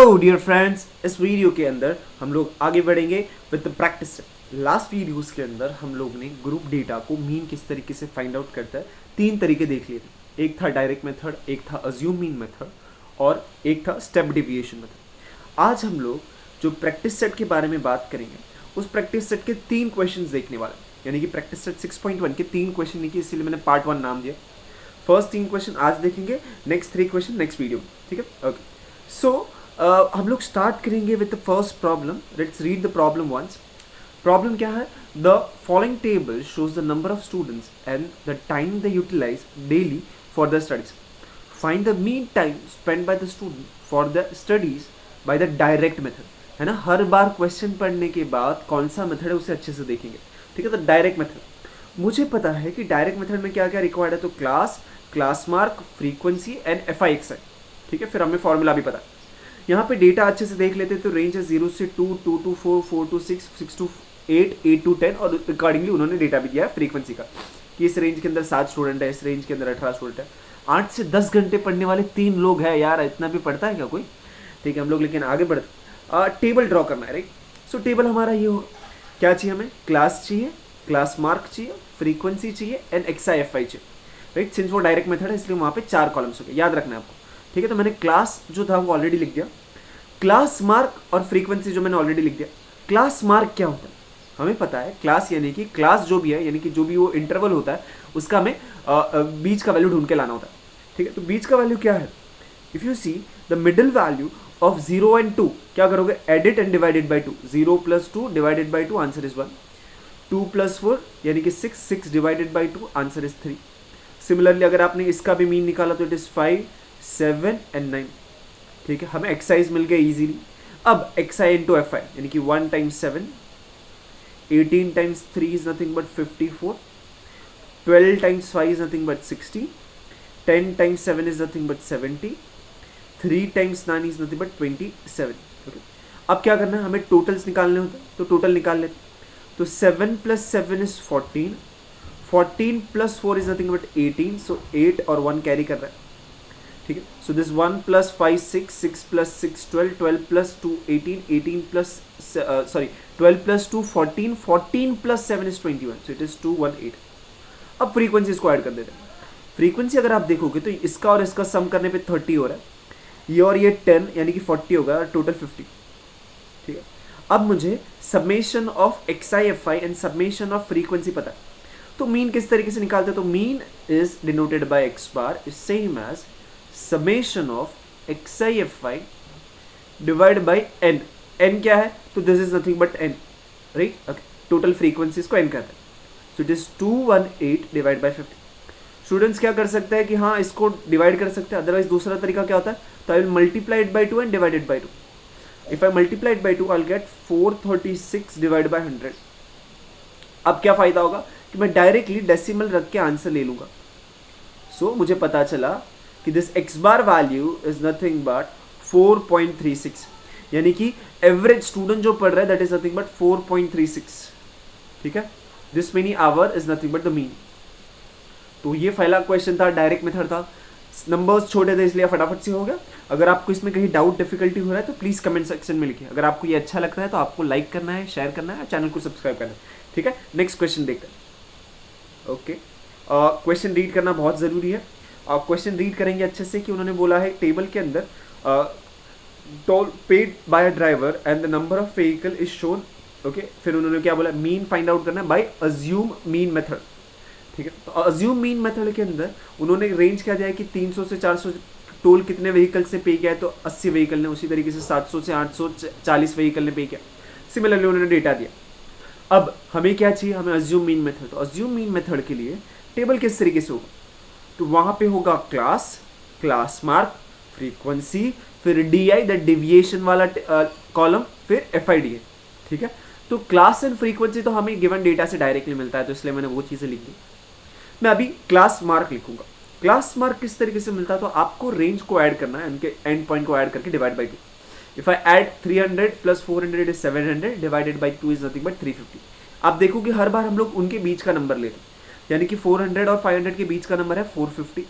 Hello dear friends, इस video के अंदर हम लोग आगे बढ़ेंगे with the practice. Last videos के अंदर हम लोग ने ग्रुप डेटा को मीन किस तरीके से फाइंड आउट करता है तीन तरीके देख लिए थे। एक था डायरेक्ट मेथड, एक था अज्यूम मीन मेथड और एक था स्टेप डेविएशन मेथड। आज हम लोग जो प्रैक्टिस सेट के बारे में बात करेंगे उस प्रैक्टिस सेट के तीन क्वेश्चन देखने वाले हैं। यानी कि प्रैक्टिस सेट 6.1 के तीन क्वेश्चन लिखे, इसीलिए मैंने पार्ट 1 नाम दिया। फर्स्ट 3 क्वेश्चन आज देखेंगे, नेक्स्ट 3 क्वेश्चन नेक्स्ट वीडियो, ठीक है। ओके, सो हम लोग स्टार्ट करेंगे with the first problem. Let's read the problem once. Problem क्या है? The following table shows the number of students and the time they utilise daily for the studies. Find the mean time spend by the student for the studies by the direct method. है ना, हर बार question पढ़ने के बाद कौन सा method है उसे अच्छे से देखेंगे, ठीक है। तो डायरेक्ट मेथड मुझे पता है कि डायरेक्ट मेथड में क्या क्या रिक्वायर्ड है। तो class mark, frequency and FI/XI, ठीक है। फिर हमें फॉर्मूला भी पता है। यहाँ पे डेटा अच्छे से देख लेते हैं तो रेंज है 0 से 2, 2 to 4, 4 to 6, 6 to 8, 8 to 10 और अकॉर्डिंगली उन्होंने डेटा भी दिया है फ्रीक्वेंसी का कि इस रेंज के अंदर 7 स्टूडेंट है, इस रेंज के अंदर 18 स्टूडेंट है। 8 से 10 घंटे पढ़ने वाले 3 लोग हैं यार, इतना भी पढ़ता है क्या कोई? ठीक है, हम लोग लेकिन आगे बढ़ते। टेबल ड्रॉ करना है, राइट। सो टेबल हमारा ये होगा, क्या चाहिए हमें? क्लास चाहिए, क्लास मार्क चाहिए, फ्रीक्वेंसी चाहिए एंड XI/FI चाहिए, राइट। सिंस वो डायरेक्ट मेथड है इसलिए वहाँ पे 4 कॉलम्स हो गए, याद रखना है आपको, ठीक है। तो मैंने क्लास जो था वो ऑलरेडी लिख दिया, क्लास मार्क और फ्रीक्वेंसी जो मैंने ऑलरेडी लिख दिया। क्लास मार्क क्या होता है? हमें पता है क्लास यानी कि क्लास जो भी है, यानी कि जो भी वो इंटरवल होता है उसका हमें बीच का वैल्यू ढूंढ के लाना होता है, ठीक है। तो बीच का वैल्यू क्या है? If you see the middle value of 0 and 2, क्या करोगे? Edit and divided by 2। 0 + 2 divided by 2, answer is 1। 2 + 4 यानी कि 6, 6 divided by 2, answer is 3। Similarly अगर आपने इसका भी मीन निकाला तो इट इज 5, 7 and 9, ठीक है। हमें एक्साइज मिल गया इजीली। अब XI into FI यानी कि 1 times 7, 18 times 3 is nothing but 54, 12 times 5 is nothing but 60, 10 times 7 is nothing but 70, 3 times 9 is nothing but 27, okay। अब क्या करना है? हमें टोटल्स निकालने होते हैं, तो टोटल निकाल लेते। तो 7 + 7 is 14, 14 + 4 is nothing but 18, so 8 और 1 कैरी कर रहा है, ठीक है। So this 1 + 5 6, 6 + 6 12, 12 + 2 18, 18 + 12 + 2 14, 14 + 7 is 21, so it is 218। अब फ्रीक्वेंसी इसको ऐड कर देते हैं। फ्रीक्वेंसी अगर आप देखोगे तो इसका और इसका सम करने पे 30 हो रहा है, ये और ये 10 यानी कि 40 होगा, टोटल 50, ठीक है। अब मुझे summation of XI/FI and summation of frequency पता है, तो मीन किस तरीके से निकालते हैं? तो mean is denoted by x bar is same as summation of XI/FI divided by n। n क्या है? तो this is nothing but n, right? Okay, total frequencies को n कहते हैं, so it is 218 divided by 50। Students क्या कर सकते हैं कि हाँ इसको डिवाइड कर सकते हैं, अदरवाइज दूसरा तरीका क्या होता है? तो I will multiply it by 2 and divided by 2। If I multiply it by 2 I will get 436 divide by 100। अब क्या फायदा होगा कि मैं डायरेक्टली डेसिमल रख के आंसर ले लूंगा। सो मुझे पता चला कि this x bar value is nothing but 4.36, यानी कि एवरेज स्टूडेंट जो पढ़ रहा है दैट इज नथिंग बट 4.36, ठीक है। This many our is nothing but the mean. तो ये पहला क्वेश्चन था, डायरेक्ट मेथड था, नंबर्स छोटे थे इसलिए फटाफट से हो गया। अगर आपको इसमें कहीं डाउट डिफिकल्टी हो रहा है तो प्लीज कमेंट सेक्शन में लिखिए। अगर आपको ये अच्छा लगता है तो आपको लाइक करना है, शेयर करना है, चैनल को सब्सक्राइब करना है, ठीक है। नेक्स्ट क्वेश्चन देखते हैं। ओके, क्वेश्चन रीड करना बहुत जरूरी है। आप क्वेश्चन रीड करेंगे अच्छे से कि उन्होंने बोला है टेबल के अंदर toll paid by a driver and the number of vehicle is shown, okay. फिर उन्होंने क्या बोला? मीन फाइंड आउट करना है बाय अज्यूम मीन मेथड, ठीक है। तो अज्यूम मीन मेथड के अंदर उन्होंने रेंज क्या दिया है कि 300 से 400 टोल कितने व्हीकल से पे किया है, तो 80 व्हीकल ने, उसी तरीके से 700 से 840 व्हीकल ने पे किया। सिमिलरली उन्होंने डेटा दिया। अब हमें क्या चाहिए? हमें अज्यूम मीन मेथड। तो अज्यूम मीन मेथड के लिए टेबल किस तरीके से होगा? तो वहां पे होगा क्लास मार्क, फ्रीक्वेंसी, फिर DI द डिविएशन वाला कॉलम, फिर FIDA, ठीक है। तो क्लास एंड फ्रीक्वेंसी तो हमें गिवन डेटा से डायरेक्टली मिलता है, तो इसलिए मैंने वो चीजें लिख दी। मैं अभी क्लास मार्क लिखूंगा। क्लास मार्क किस तरीके से मिलता है? तो आपको रेंज को ऐड करना है, उनके एंड पॉइंट को ऐड करके divide by 2। If I add 300 + 400 is 700 divided by 2 is nothing but 350। आप देखो कि हर बार हम लोग उनके बीच का नंबर लेते हैं, यानी कि 400 और 500 के बीच का नंबर है 450,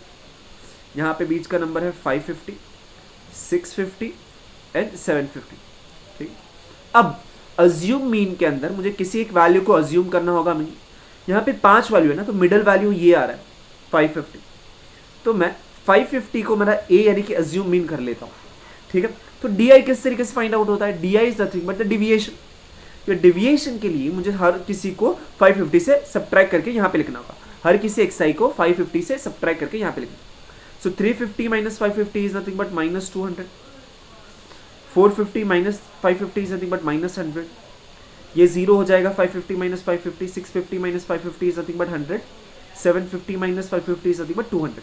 यहाँ पे बीच का नंबर है 550, 650 एंड 750। ठीक, अब अज्यूम मीन के अंदर मुझे किसी एक वैल्यू को अज्यूम करना होगा। मीन यहाँ पे 5 वैल्यू है ना, तो मिडल वैल्यू ये आ रहा है 550, तो मैं 550 को मेरा ए यानी कि अज्यूम मीन कर लेता हूँ। ठीक है, तो डी आई किस तरीके से फाइंड आउट होता है? D I is nothing but the deviation. तो डिविएशन के लिए मुझे हर किसी को 550 से सब्ट्रैक्ट करके यहाँ पे लिखना होगा, हर किसी xi को 550 से सब्ट्रैक्ट करके यहाँ पे लिखना। सो 350 minus 550 is nothing but minus 200, 450 minus 550 is nothing but minus 100, ये जीरो हो जाएगा। 550 minus 550, 650 minus 550 is nothing but 100, 750 minus 550 is nothing but 200।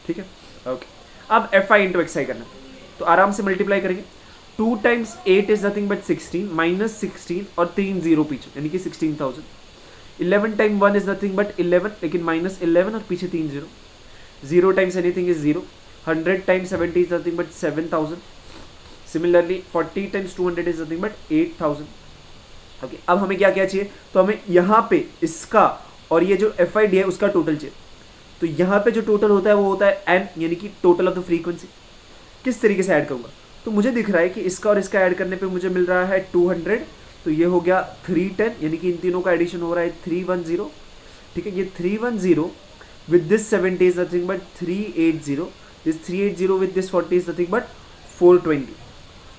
ठीक है, ओके। अब fi इंटू xi करना, तो आराम से मल्टीप्लाई करेंगे। 2 times 8 is nothing but 16 minus 16 और 3 जीरो पीछे यानी कि 16,000। 11 टाइम 1 इज नथिंग बट 11 लेकिन माइनस 11 और पीछे 3 zero. 0 times anything is 0। 100 times 70 is nothing but 7,000। Similarly 40 times 200 is nothing but 8,000। Okay, अब हमें क्या क्या चाहिए? तो हमें यहाँ पे इसका और ये जो FID है उसका टोटल चाहिए। तो यहाँ पे जो टोटल होता है वो होता है n यानी कि टोटल ऑफ द फ्रीक्वेंसी। किस तरीके से ऐड करूँगा? तो मुझे दिख रहा है कि इसका और इसका ऐड करने पे मुझे मिल रहा है 200, तो ये हो गया 310 यानी कि इन तीनों का एडिशन हो रहा है 310। ठीक है, ये 310 with this 70 is nothing but 380, this 380 with this 40 is nothing but 420।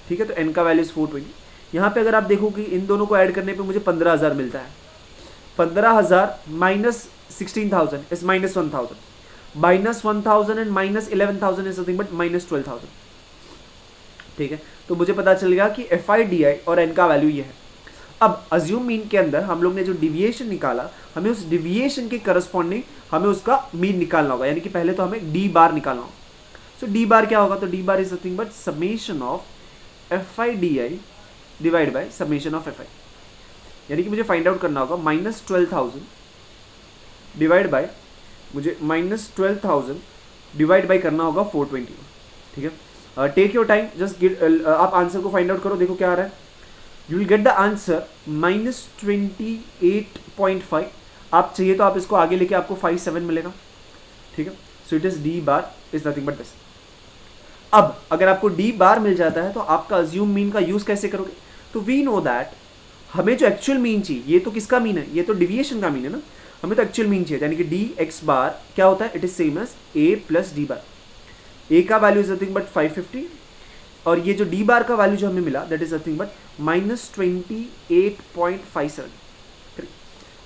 ठीक है, तो n का वैल्यू इज 420। यहाँ पे अगर आप देखो कि इन दोनों को ऐड करने पे मुझे 15,000 मिलता है। 15,000 minus 16,000 is minus 1,000, minus 1,000 and minus 11,000 is nothing but minus 12,000। ठीक है, तो मुझे पता चल गया कि FIDI और n का वैल्यू ये है। अब अज्यूम मीन के अंदर हम लोग ने जो डिविएशन निकाला, हमें उस डिविएशन के करस्पॉन्डिंग हमें उसका मीन निकालना होगा, यानी कि पहले तो हमें डी बार निकालना होगा। सो डी बार क्या होगा? तो D bar is nothing but summation of FIDI divide by summation of FI, यानी कि मुझे फाइंड आउट करना होगा माइनस 12,000 डिवाइड बाय, मुझे माइनस 12,000 डिवाइड बाय करना होगा 420। ठीक है, टेक योर टाइम, जस्ट आप आंसर को फाइंड आउट करो, देखो क्या आ रहा है। You will get the answer minus 28.5। आप चाहिए तो आप इसको आगे लेके आपको 57 मिलेगा। ठीक है, so it is D bar is nothing but this. अब अगर आपको डी बार मिल जाता है तो आपका अज्यूम मीन का यूज कैसे करोगे? तो वी नो दैट हमें जो एक्चुअल मीन चाहिए, ये तो किसका मीन है? ये तो डिविएशन का मीन है ना। हमें तो एक्चुअल मीन चाहिए, यानी कि डी एक्स बार क्या होता है? It is same as A plus D bar. A का वैल्यू इज नथिंग बट 550 और ये जो डी बार का वैल्यू जो हमें मिला that is nothing but minus 28.57।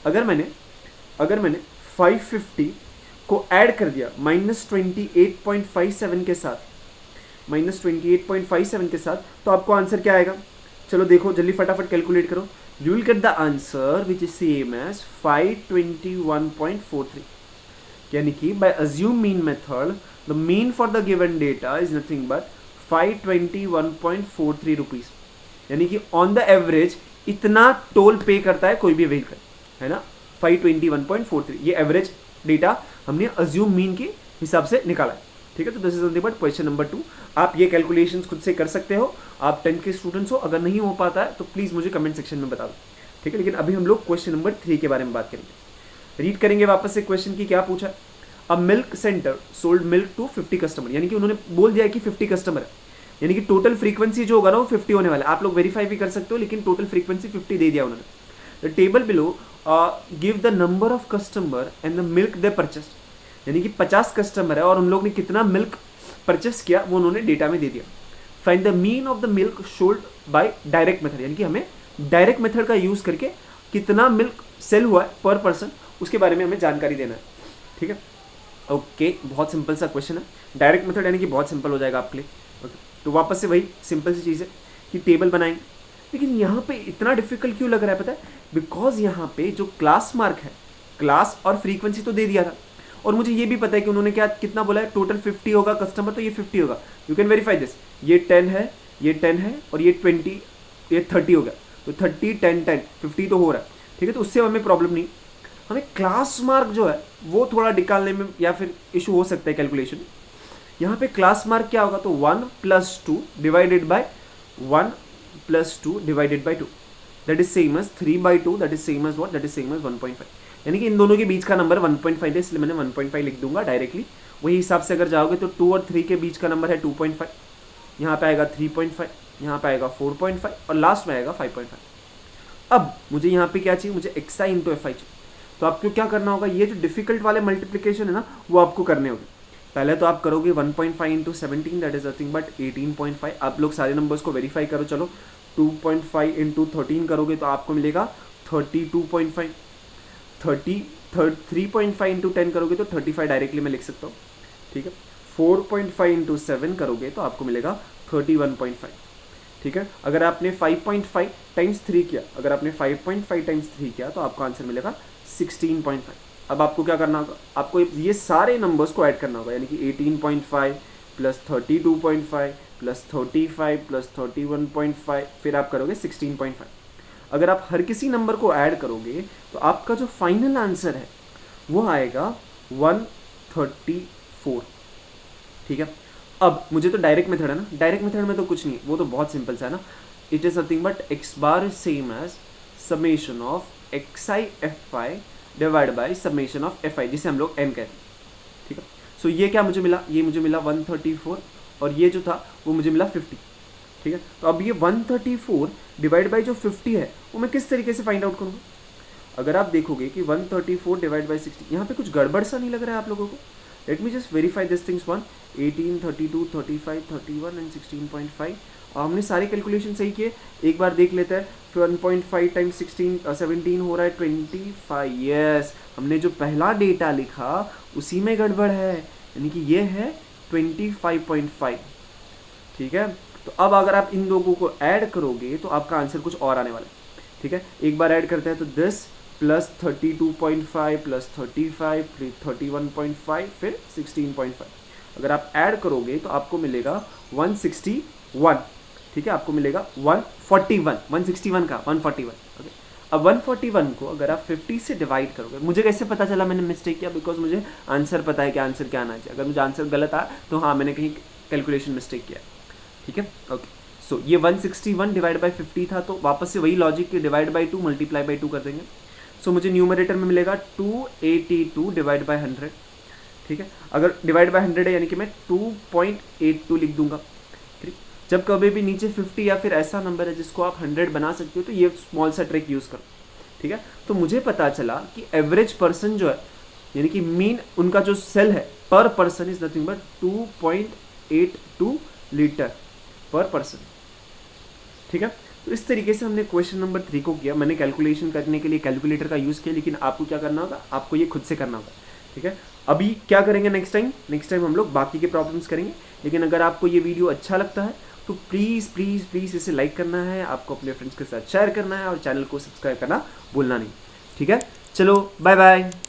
अगर मैंने 550 को ऐड कर दिया माइनस 28.57 के साथ, माइनस 28.57 के साथ, तो आपको आंसर क्या आएगा? चलो देखो जल्दी फटाफट कैलकुलेट करो। You will get the answer which is same as 521.43, यानी कि by assume mean method the mean for the given data is nothing but 521.43 rupees, यानी कि ऑन द एवरेज इतना टोल पे करता है कोई भी व्हीकल, है ना। 521.43 ये एवरेज डेटा हमने अज्यूम मीन के हिसाब से निकाला है। ठीक है, तो this is nothing but question number 2। आप ये कैलकुलेशंस खुद से कर सकते हो, आप 10 के स्टूडेंट्स हो। अगर नहीं हो पाता है तो प्लीज़ मुझे कमेंट सेक्शन में बता दो। ठीक है, लेकिन अभी हम लोग क्वेश्चन नंबर 3 के बारे में बात करेंगे। रीड करेंगे वापस से क्वेश्चन की क्या पूछा। A milk centre sold milk to 50 customer, यानी कि उन्होंने बोल दिया कि 50 कस्टमर है, यानी कि टोटल फ्रीक्वेंसी जो होगा ना वो 50 होने वाला है। आप लोग वेरीफाई भी कर सकते हो, लेकिन टोटल फ्रीक्वेंसी 50 दे दिया उन्होंने। The table below give the number of customer and the milk they purchased, यानी कि 50 कस्टमर है और उन लोग ने कितना मिल्क परचेस किया वो उन्होंने डेटा में दे दिया। Find the mean of the milk sold by direct method, यानी कि हमें डायरेक्ट मेथड का यूज करके कितना मिल्क सेल हुआ है पर पर्सन, उसके बारे में हमें जानकारी देना है। ठीक है, ओके, बहुत सिंपल सा क्वेश्चन है। डायरेक्ट मेथड यानी कि बहुत सिंपल हो जाएगा आपके लिए। ओके, तो वापस से वही सिंपल सी चीज़ है कि टेबल बनाएंगे, लेकिन यहाँ पे इतना डिफिकल्ट क्यों लग रहा है पता है? बिकॉज यहाँ पे जो क्लास मार्क है, क्लास और फ्रीक्वेंसी तो दे दिया था, और मुझे ये भी पता है कि उन्होंने क्या कितना बोला है, टोटल 50 होगा कस्टमर, तो ये 50 होगा। यू कैन वेरीफाई दिस, ये 10 है, ये 10 है और ये 20, ये 30 हो गया, तो 30 10 10 50 तो हो रहा है। ठीक है, तो उससे हमें प्रॉब्लम नहीं। हमें क्लास मार्क जो है वो थोड़ा निकालने में या फिर इशू हो सकता है कैलकुलेशन। यहाँ पे क्लास मार्क क्या होगा? तो 1 + 2 divided by 1 + 2 divided by 2, that is same as 3/2, that is same as what? That is same as 1.5, यानी कि इन दोनों के बीच का नंबर 1.5 है, इसलिए मैंने 1.5 लिख दूंगा डायरेक्टली। वही हिसाब से अगर जाओगे तो 2 और 3 के बीच का नंबर है 2.5, यहाँ पे आएगा 3.5, यहाँ पे आएगा 4.5 और लास्ट में आएगा 5.5। अब मुझे यहाँ पे क्या चाहिए, मुझे xi इंटू एफ आई चाहिए। तो आपको क्या करना होगा, ये जो डिफिकल्ट वाले मल्टीप्लिकेशन है ना वो आपको करने होंगे। पहले तो आप करोगे 1.5 into 17, that is nothing but 18.5। आप लोग सारे नंबर्स को वेरीफाई करो। चलो 2.5 इंटू 13 करोगे तो आपको मिलेगा 32.5। 3.5 इंटू 10 करोगे तो 35 डायरेक्टली मैं लिख सकता हूँ, ठीक है। 4.5 इंटू 7 करोगे तो आपको मिलेगा 31.5, ठीक है। अगर आपने 5.5 टाइम्स 3 किया, अगर आपने 5.5 टाइम्स 3 किया तो आपको आंसर मिलेगा 16.5। अब आपको क्या करना होगा, आपको ये सारे नंबर्स को ऐड करना होगा, यानी कि 18.5 प्लस 32.5 प्लस 35 प्लस 31.5, फिर आप करोगे 16.5। अगर आप हर किसी नंबर को ऐड करोगे तो आपका जो फाइनल आंसर है वो आएगा 134, ठीक है। अब मुझे तो डायरेक्ट मेथड है ना, डायरेक्ट मेथड में तो कुछ नहीं, वो तो बहुत सिंपल सा है ना। It is nothing but x bar is same as summation of xi fi divide by summation of fi, जिसे हम लोग n कहते हैं, ठीक है। सो ये क्या मुझे मिला, ये मुझे मिला 134 और ये जो था वो मुझे मिला 50, ठीक है। तो अब ये 134 डिवाइड बाई जो 50 है वो मैं किस तरीके से फाइंड आउट करूँगा। अगर आप देखोगे कि 134 डिवाइड बाई 60, यहाँ पे कुछ गड़बड़ सा नहीं लग रहा है आप लोगों को। Let me just verify this things one. 18, 32, 35, 31 and 16.5। हमने सारे कैलकुलेशन सही किए, एक बार देख लेते हैं। 1.5 टाइम्स 17 हो रहा है 25। यस, हमने जो पहला डेटा लिखा उसी में गड़बड़ है, यानी कि ये है 25.5, ठीक है। तो अब अगर आप इन लोगों को ऐड करोगे तो आपका आंसर कुछ और आने वाला है, ठीक है। एक बार ऐड करते हैं तो दिस प्लस 32.5 प्लस 35 फिर 31.5 फिर 16.5। अगर आप ऐड करोगे तो आपको मिलेगा 161, ठीक है। आपको मिलेगा 141, 161 का 141, ओके। अब 141 को अगर आप 50 से डिवाइड करोगे, मुझे कैसे पता चला मैंने मिस्टेक किया, बिकॉज मुझे आंसर पता है कि आंसर क्या आना चाहिए। अगर मुझे आंसर गलत आया तो हाँ मैंने कहीं कैलकुलेशन मिस्टेक किया, ठीक है, ओके। सो ये 161 डिवाइड बाई 50 था, तो वापस से वही लॉजिक कि डिवाइड बाई 2 मल्टीप्लाई बाई 2 कर देंगे। सो मुझे न्यूमरेटर में मिलेगा 282 डिवाइड बाई 100, ठीक है। अगर डिवाइड बाई 100 है यानी कि मैं 2.82 लिख दूंगा, ठीक। जब कभी भी नीचे 50 या फिर ऐसा नंबर है जिसको आप 100 बना सकते हो तो ये स्मॉल सा ट्रिक यूज़ करो, ठीक है। तो मुझे पता चला कि एवरेज पर्सन जो है, यानी कि मीन उनका जो सेल है पर person is nothing but 2.82 litre पर पर्सन, ठीक है। तो इस तरीके से हमने क्वेश्चन नंबर 3 को किया। मैंने कैलकुलेशन करने के लिए कैलकुलेटर का यूज़ किया, लेकिन आपको क्या करना होगा, आपको ये खुद से करना होगा, ठीक है। अभी क्या करेंगे नेक्स्ट टाइम हम लोग बाकी के प्रॉब्लम्स करेंगे। लेकिन अगर आपको ये वीडियो अच्छा लगता है तो प्लीज़ प्लीज़ प्लीज़ इसे लाइक करना है, आपको अपने फ्रेंड्स के साथ शेयर करना है और चैनल को सब्सक्राइब करना भूलना नहीं, ठीक है। चलो बाय बाय।